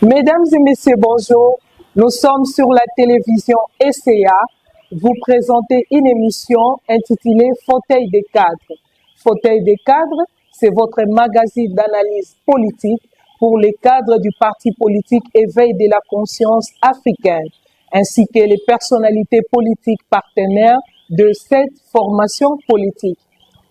Mesdames et messieurs, bonjour. Nous sommes sur la télévision SCA. Vous présentez une émission intitulée Fauteuil des cadres. Fauteuil des cadres, c'est votre magazine d'analyse politique pour les cadres du parti politique Éveil de la conscience africaine, ainsi que les personnalités politiques partenaires de cette formation politique.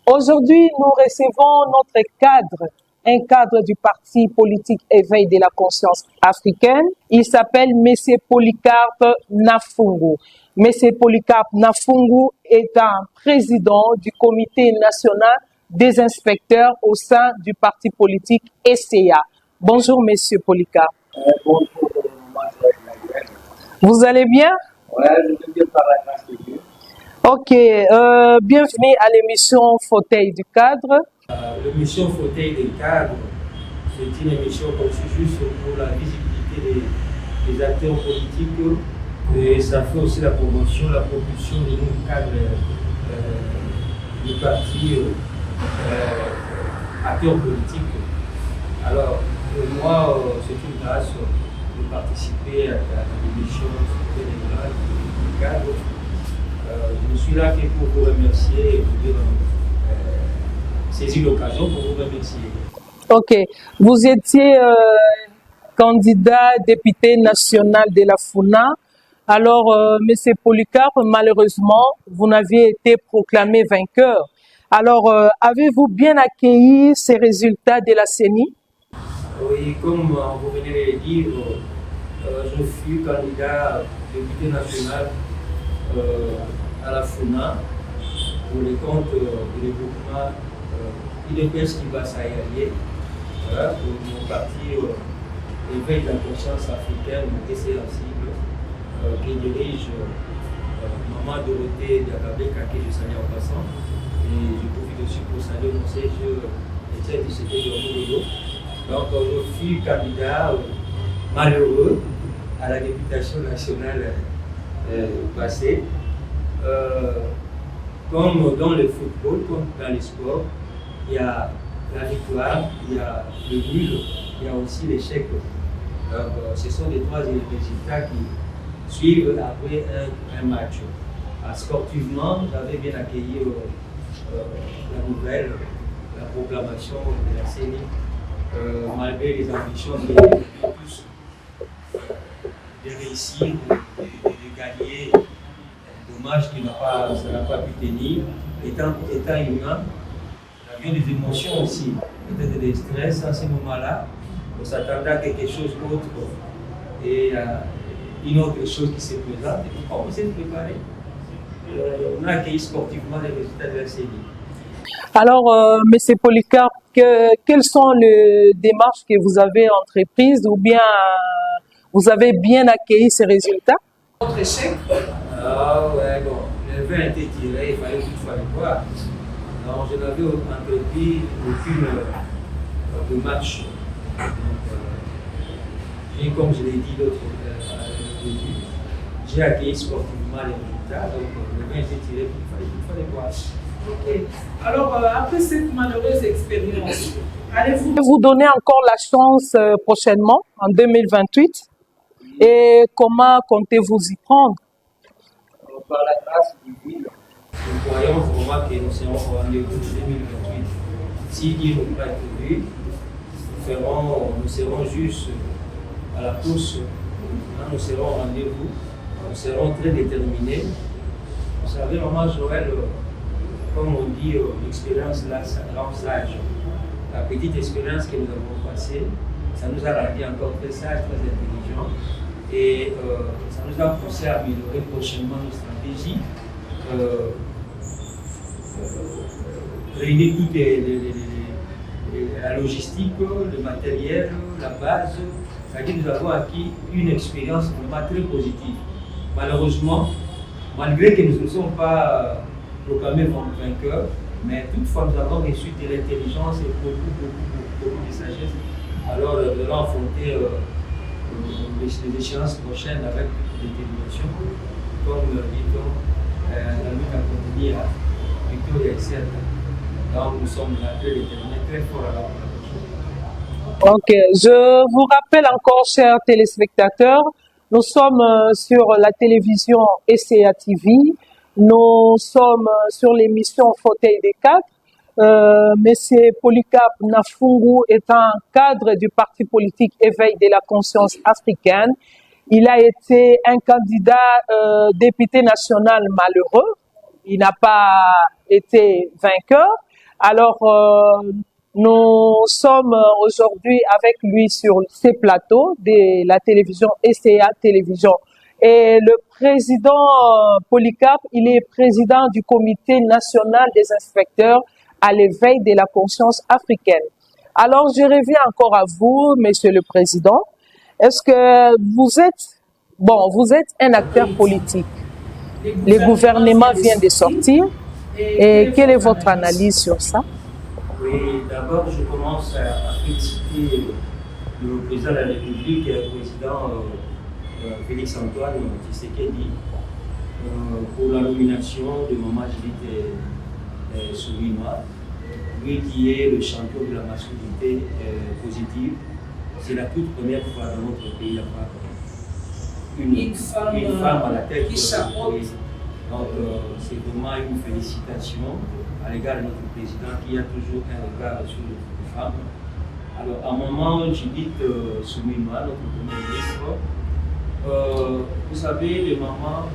Aujourd'hui, nous recevons notre cadre, un cadre du parti politique Éveil de la conscience africaine. Il s'appelle M. Polycarpe Nafungu. M. Polycarpe Nafungu est un président du comité national des inspecteurs au sein du parti politique SCA. Bonjour, M. Polycarpe. Bonjour, Vous allez bien? Oui, je vais bien par la grâce de Dieu. Ok, bienvenue à l'émission Fauteuil du cadre. L'émission Fauteuil des cadres, c'est une émission conçue juste pour la visibilité des acteurs politiques et ça fait aussi la promotion, la propulsion de nos cadres du parti acteurs politiques. Alors, pour moi, c'est une grâce de participer à l'émission Fauteuil des cadres. Je suis là pour vous remercier et vous dire saisir l'occasion pour vous remercier. Ok, vous étiez candidat député national de la FUNA. Alors, M. Polycarpe, malheureusement, vous n'aviez été proclamé vainqueur. Alors, avez-vous bien accueilli ces résultats de la CENI? Oui, comme vous venez de le dire, je fus candidat député national à la FUNA pour les comptes de développement IDPS qui va s'aérer, voilà, pour mon parti Éveil de la conscience africaine, SCA-cible, qui dirige Maman Dorothée Diakabé, à qui je salue en passant. Et je profite aussi pour saluer mon siège Étienne Tshisekedi de Donc je fus candidat malheureux à la députation nationale passée. Comme dans le football, comme dans les sports, il y a la victoire, il y a le nul, il y a aussi l'échec. Ce sont les trois résultats qui suivent après un match. Sportivement, j'avais bien accueilli la nouvelle, la proclamation de la CENI, malgré les ambitions de tous de réussir, de gagner. Dommage que ça n'a pas pu tenir. Étant humain, il y a des émotions aussi, peut-être des stress à ce moment-là. On s'attendait à quelque chose d'autre et une autre chose qui se présente. Et pourquoi on s'est préparé? On a accueilli sportivement les résultats de la CENI. Alors, M. Polycarpe, quelles sont les démarches que vous avez entreprises ou bien vous avez bien accueilli ces résultats? Votre échec? Ah ouais, bon, le vin a été tiré, il fallait toutefois le voir. Alors, je n'avais entrepris aucun match. Donc, comme je l'ai dit l'autre début, j'ai accueilli sportivement les résultats, donc le vin a été tiré, il fallait le voir. Ok. Alors, après cette malheureuse expérience, allez-vous vous donner encore la chance prochainement, en 2028? Et comment comptez-vous y prendre? Par la grâce divine, nous croyons vraiment que nous serons au rendez-vous de 2028. Si Dieu ne peut pas être vu, nous serons juste à la course, nous serons au rendez-vous, nous serons très déterminés. Vous savez, Maman Joël, comme on dit, l'expérience là, ça rend sage. La petite expérience que nous avons passée, ça nous a rendu encore très sages, très intelligents. Et ça nous a poussé à améliorer prochainement nos stratégies, réunir toute la logistique, le matériel, la base. C'est-à-dire que nous avons acquis une expérience vraiment très positive. Malheureusement, malgré que nous ne sommes pas proclamés vainqueurs, mais toutefois nous avons reçu de l'intelligence et beaucoup de sagesse. Alors nous allons affronter les échéances prochaines avec détermination, comme dit-on, la lutte à continuer, la victoire est certaine. Donc nous sommes là très déterminés, très forts à la prochaine. Ok, je vous rappelle encore, chers téléspectateurs, nous sommes sur la télévision SCA TV. Nous sommes sur l'émission Fauteuil des cadres. Monsieur Polycarpe Nafungu est un cadre du parti politique Éveil de la conscience africaine. Il a été un candidat député national malheureux. Il n'a pas été vainqueur. Alors, nous sommes aujourd'hui avec lui sur ces plateaux de la télévision SCA Télévision. Et le président Polycarpe, il est président du comité national des inspecteurs à l'éveil de la conscience africaine. Alors, je reviens encore à vous, monsieur le président. Est-ce que vous êtes un acteur politique? Le gouvernement vient de sortir. Et quelle est votre analyse sur ça? Oui, d'abord, je commence à féliciter le président de la République et le président Félix-Antoine Tshisekedi pour la nomination de Maman Judith Suminwa, lui qui est le champion de la masculinité positive. C'est la toute première fois dans notre pays d'avoir une femme à la tête. Donc, c'est vraiment une félicitation à l'égard de notre président qui a toujours un regard sur les femmes. Alors, à un moment, Judith Suminwa, notre premier ministre, vous savez, les mamans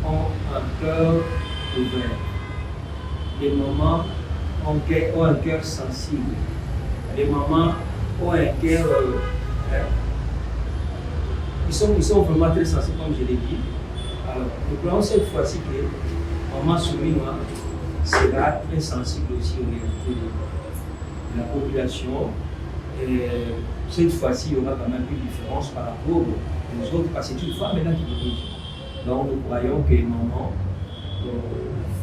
ont un cœur ouvert. Les mamans ont un cœur sensible. Les mamans ont un cœur. Ils sont vraiment très sensibles, comme je l'ai dit. Alors, nous croyons cette fois-ci que Maman Suminwa sera très sensible aussi aux réalités de la population. Et cette fois-ci, il y aura quand même une différence par rapport aux autres, parce que c'est une femme maintenant qui dirige. Donc, nous croyons que Maman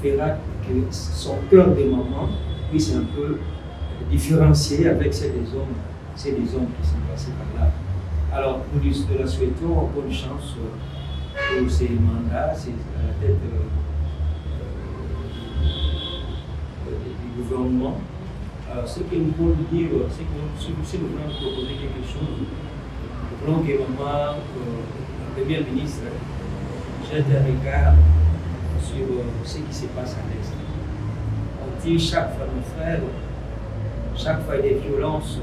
fera que son cœur de maman puisse un peu différencier avec celle des hommes qui sont passés par là. Alors, nous la souhaitons bonne chance pour ces mandats, c'est à la tête du gouvernement. Alors, ce que nous pouvons dire, c'est que si nous voulons proposer quelque chose, nous voulons que Maman, la première ministre, jette un regard sur ce qui se passe à l'Est. On dit chaque fois, nos frères, chaque fois il y a des violences,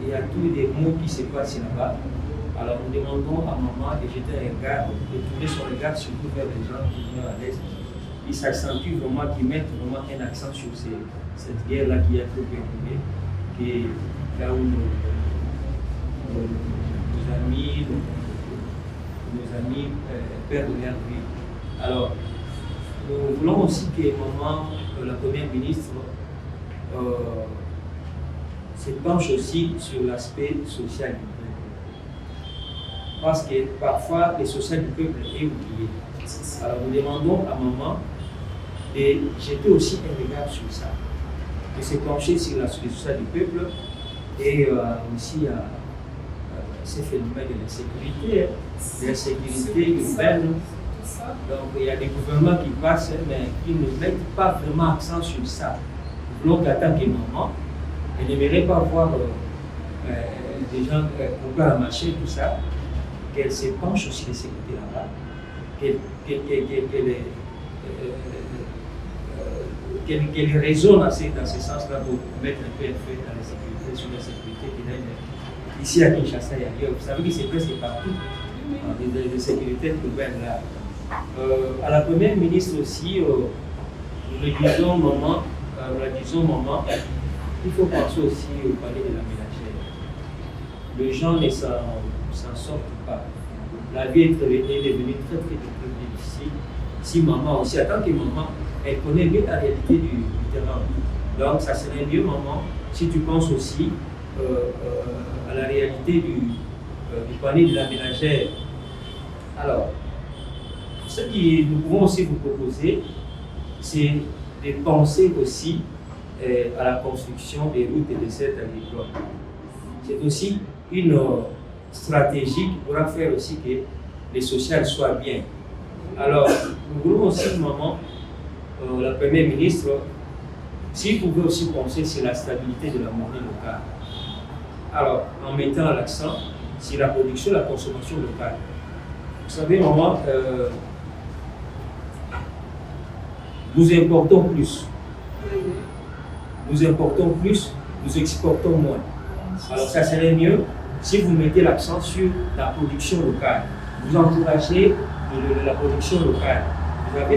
il y a tous des mots qui se passent là-bas. Alors nous demandons à Maman de jeter un regard, de tourner son regard surtout vers les gens qui viennent à l'Est. Ils s'accentuent vraiment, qui mettent vraiment un accent sur cette guerre-là qui est trop perdue, qui est là où nos amis perdent leur vie. Alors, nous voulons aussi que Maman, la première ministre, se penche aussi sur l'aspect social du peuple. Parce que parfois, le social du peuple est oublié. Alors, nous demandons à Maman de jeter aussi un regard sur ça, de se pencher sur l'aspect social du peuple et aussi à ces phénomènes de l'insécurité urbaine. Donc il y a des gouvernements qui passent, mais qui ne mettent pas vraiment accent sur ça. Nous voulons qu'en tant que maman, elle n'aimerait pas voir des gens couper à marcher, tout ça, qu'elle se penche aussi de ce côté-là, qu'elle raisonne assez dans ce sens-là pour mettre un peu un feu dans la sécurité, sur la sécurité qu'il y a ici à Kinshasa et ailleurs. Vous savez que c'est presque partout, des sécurités urbaines là. À la première ministre aussi, nous le disons maman, il faut penser aussi au palais de la ménagère. Les gens ne s'en sortent pas. La vie est devenue très difficile. Si maman aussi, en tant que maman, elle connaît bien la réalité du terrain. Donc ça serait mieux maman, si tu penses aussi à la réalité du panier de la ménagère. Alors, ce que nous pouvons aussi vous proposer, c'est de penser aussi à la construction des routes et des serres agricoles. C'est aussi une stratégie qui pourra faire aussi que les sociales soient bien. Alors, nous voulons aussi, maman, la première ministre, si vous pouvez aussi penser sur la stabilité de la monnaie locale. Alors, en mettant l'accent sur la production et la consommation locale. Vous savez, maman, nous importons plus. Nous importons plus, nous exportons moins. Alors, ça serait mieux si vous mettez l'accent sur la production locale. Vous encouragez la production locale. Vous savez,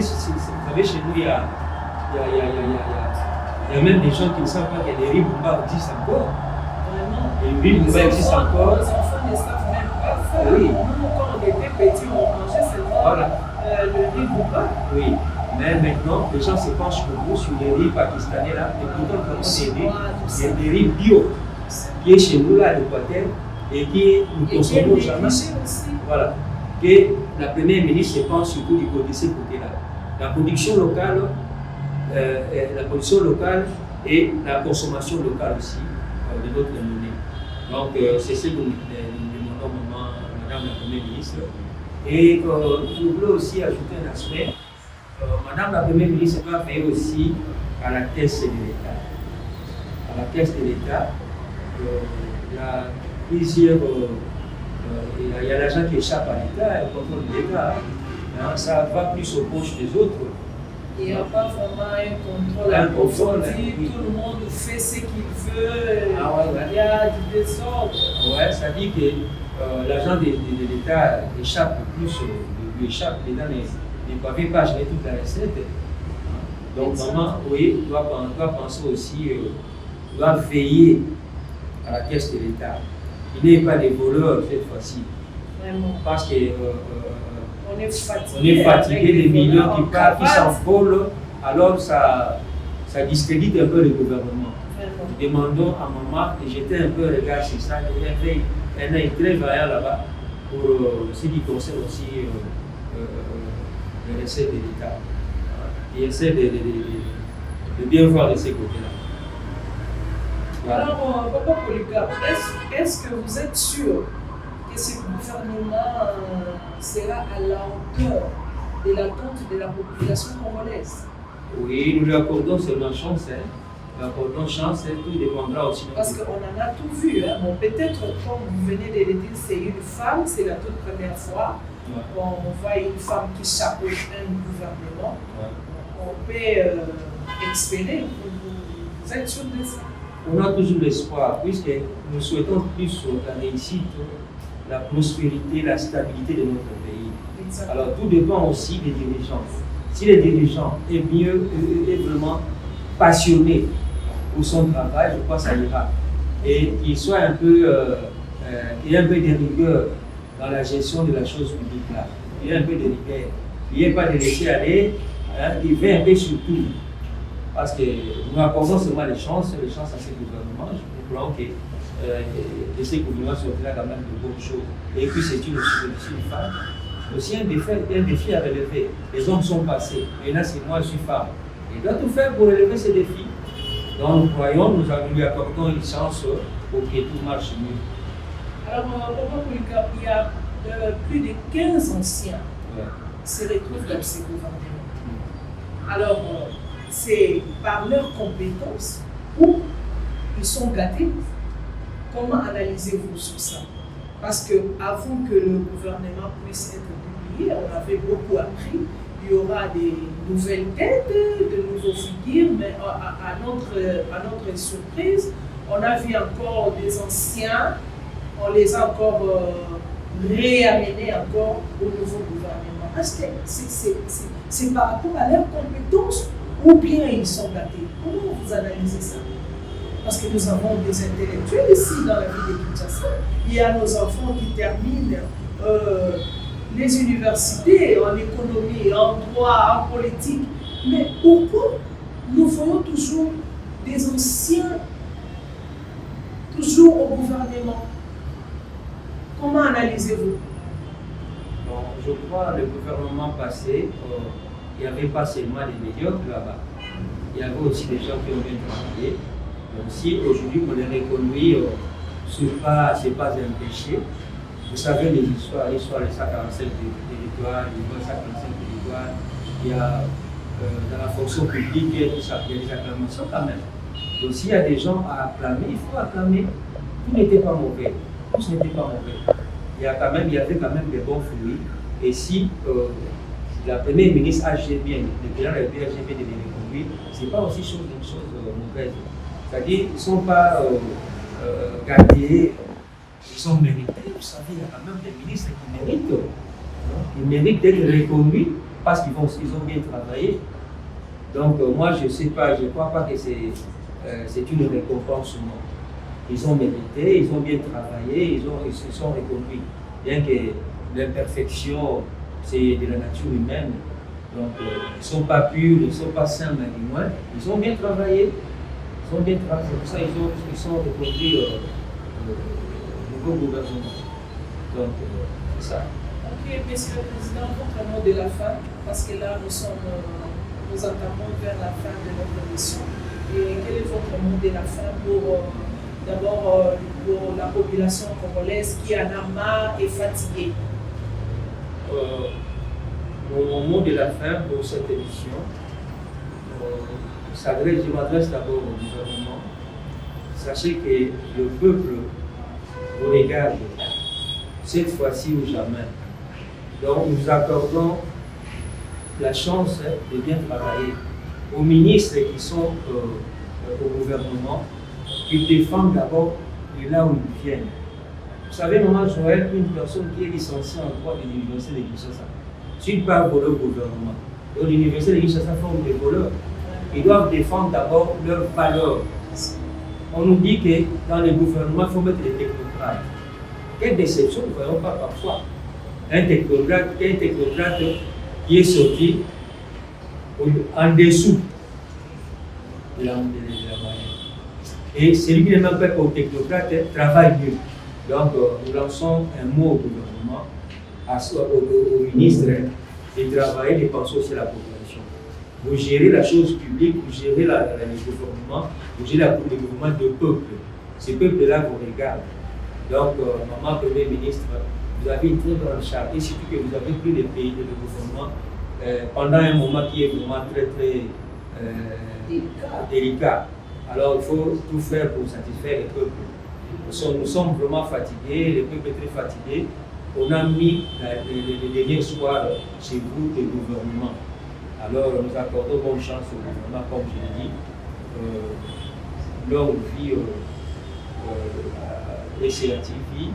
chez nous, il y a même des gens qui ne savent pas que les riz Bumba existent encore. Vraiment. Les riz Bumba existent encore. Les enfants ne savent même pas faire. Oui. Nous, quand on était petits, on mangeait seulement le riz Bumba. Oui. Mais maintenant, les gens se penchent beaucoup sur les riz pakistanais là, et pourtant vraiment des riz bio qui est chez nous là à l'Équateur et qui nous consommons jamais. Voilà. Et la première ministre se penche surtout du côté de ces côtés-là. La production locale et la consommation locale aussi de notre monnaie. Donc c'est ce que nous demandons Madame la Première ministre. Et je voulais aussi ajouter un aspect. Madame la Première ministre va veiller aussi à la caisse de l'État. À la caisse de l'État, il y a plusieurs. Il y a l'argent qui échappe à l'État et au contrôle de l'État. Hein, ça va plus aux poches des autres. Il n'y a pas vraiment un contrôle approfondi, oui. Tout le monde fait ce qu'il veut, il y a du désordre. Ouais, ça dit que l'argent de l'État échappe plus, lui échappe, l'État ne parvient pas à gérer toute la recette. Donc, maman, oui, doit penser aussi, doit veiller à la caisse de l'État. Il n'y a pas des voleurs cette fois-ci. Vraiment. Parce que on est fatigué des millions qui partent, qui s'envolent, alors ça discrédite un peu le gouvernement. Vraiment. Nous demandons à maman de jeter un peu le regard sur ça. Elle est très vaillant là-bas pour ce qui concerne aussi le recette de l'État. Il essaie de bien voir de ces côtés-là. Voilà. Alors, Papa Polycarpe, est-ce que vous êtes sûr que ce gouvernement sera à la hauteur de l'attente de la population congolaise? Oui, nous lui accordons seulement chance. Nous accordons chance, tout dépendra aussi de parce qu'on en a tout vu. Hein. Bon, peut-être, comme vous venez de le dire, c'est une femme, c'est la toute première fois. Ouais. Bon, on voit une femme qui chapeaute un gouvernement. Ouais. On peut espérer. Vous êtes sûr de ça? On a toujours l'espoir, puisque nous souhaitons plus la réussite, la prospérité, la stabilité de notre pays. Exactement. Alors tout dépend aussi des dirigeants. Si les dirigeants est vraiment passionné pour son travail, je crois que ça ira. Et qu'il soit un peu, il y a un peu de rigueur dans la gestion de la chose publique là. Il y a un peu de rigueur. Il n'y a pas de laisser aller, hein, il fait un peu sur tout. Parce que nous accordons seulement les chances à ces gouvernements. Nous croyons que de ces gouvernements sortira quand même de bonnes choses. Et puis c'est une femme. Aussi un défi à relever. Les hommes sont passés. Et là, c'est moi, je suis femme. Il doit tout faire pour relever ces défis. Donc nous croyons, nous lui accordons une chance pour que tout marche mieux. Alors, Papa Polycarpe, il y a plus de 15 anciens qui se retrouvent dans ces gouvernements. Alors, c'est par leurs compétences ou ils sont gâtés. Comment analysez-vous sur ça? Parce qu'avant que le gouvernement puisse être publié, on avait beaucoup appris. Il y aura des nouvelles têtes, de nouveaux figures, mais à notre surprise, on a vu encore des anciens, on les a encore réamenés encore au nouveau gouvernement. Est-ce que c'est par rapport à leurs compétences ou bien ils sont gâtés? Comment vous analysez ça? Parce que nous avons des intellectuels ici dans la ville de Kinshasa. Il y a nos enfants qui terminent les universités en économie, en droit, en politique. Mais pourquoi nous voyons toujours des anciens toujours au gouvernement? Comment analysez-vous? Bon, je crois que le gouvernement passé, il n'y avait pas seulement des médiocres là-bas. Il y avait aussi des gens qui ont bien travaillé. Donc si aujourd'hui on les reconduit, ce n'est pas un péché. Vous savez les histoires les 145 territoires, les 145 territoires, il y a dans la fonction publique, il y a des acclamations quand même. Donc s'il y a des gens à acclamer, il faut acclamer. tout n'était pas mauvais. Tout ce n'était pas mauvais. Il y avait quand même des bons fruits. Et si la première ministre agit bien, le président de la République agit bien de les reconduire, ce n'est pas aussi une chose mauvaise. C'est-à-dire qu'ils ne sont pas gardés, ils sont mérités. Vous savez, il y a quand même des ministres qui méritent. Ils méritent d'être reconduits parce qu'ils ont bien travaillé. Donc moi, je ne sais pas, je ne crois pas que c'est une récompense. Non. Ils ont mérité, ils ont bien travaillé, ils se sont reconduits. Bien que l'imperfection, c'est de la nature humaine. Donc ils ne sont pas purs, ils ne sont pas saints, mais du moins, ils ont bien travaillé. Ils ont bien travaillé, c'est pour ça qu'ils sont reconduits au nouveau gouvernement. Donc c'est ça. Ok, Monsieur le Président, votre mot de la fin, parce que là nous entamons vers la fin de notre émission. Et quel est votre mot de la fin pour d'abord pour la population congolaise qui en a marre et fatiguée? Mon mot de la fin pour cette émission, je m'adresse d'abord au gouvernement. Sachez que le peuple vous regarde cette fois-ci ou jamais. Donc nous accordons la chance de bien travailler aux ministres qui sont au gouvernement, qui défendent d'abord de là où ils viennent. Vous savez, Maman Joël, une personne qui est licenciée en droit de l'université de Kinshasa, si il part voler au gouvernement, donc l'université de Kinshasa forme des voleurs. Ils doivent défendre d'abord leurs valeurs. On nous dit que dans le gouvernement, il faut mettre des technocrates. Quelle déception, nous ne voyons pas parfois. Un technocrate qui est sorti en dessous de la moyenne. Et celui qui n'est même pas au technocrate travaille mieux. Donc, nous lançons un mot au gouvernement, au ministre, de travailler, de penser aussi à la population. Vous gérez la chose publique, vous gérez le gouvernement, vous gérez le gouvernement de peuple. Ces peuples-là vous regardent. Donc, Maman Premier ministre, vous avez une très grande charge, et surtout que vous avez pris le pays, le gouvernement, pendant un moment qui est vraiment très, très délicat. Alors, il faut tout faire pour satisfaire le peuple. Nous sommes vraiment fatigués, le peuple est très fatigué. On a mis le dernier soir chez vous le gouvernement. Alors, nous accordons bonne chance au gouvernement, comme je l'ai dit. Longue vie SCA TV,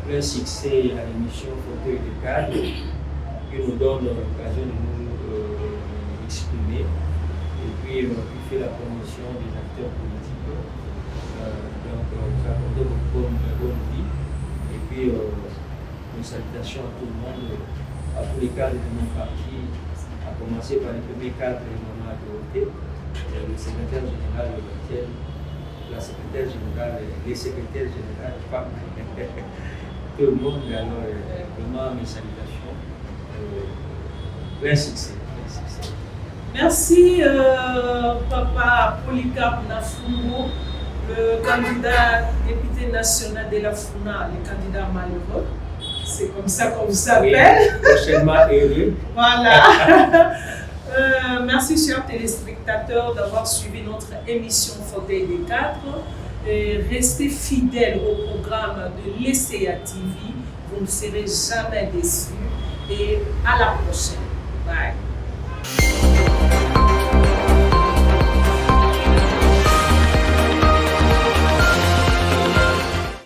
plein succès à l'émission Fauteuil de cadre, qui nous donne l'occasion de nous exprimer et puis qui fait la promotion des acteurs politiques. Donc, nous accordons bonne vie et puis une salutation à tout le monde, à tous les cadres de mon parti, à commencer par le premier cadre de Maman Dorothée, le secrétaire général de la secrétaire générale, les secrétaires généraux, tout le monde, alors vraiment mes salutations, plein succès. Merci Papa Polycarpe Nafungo, le candidat député national de la FUNA, le candidat malheureux. C'est comme ça qu'on vous appelle. Oui, prochainement heureux. Voilà. Merci chers téléspectateurs d'avoir suivi notre émission Fauteuil des cadres. Restez fidèles au programme de l'ECA TV. Vous ne serez jamais déçus. Et à la prochaine. Bye.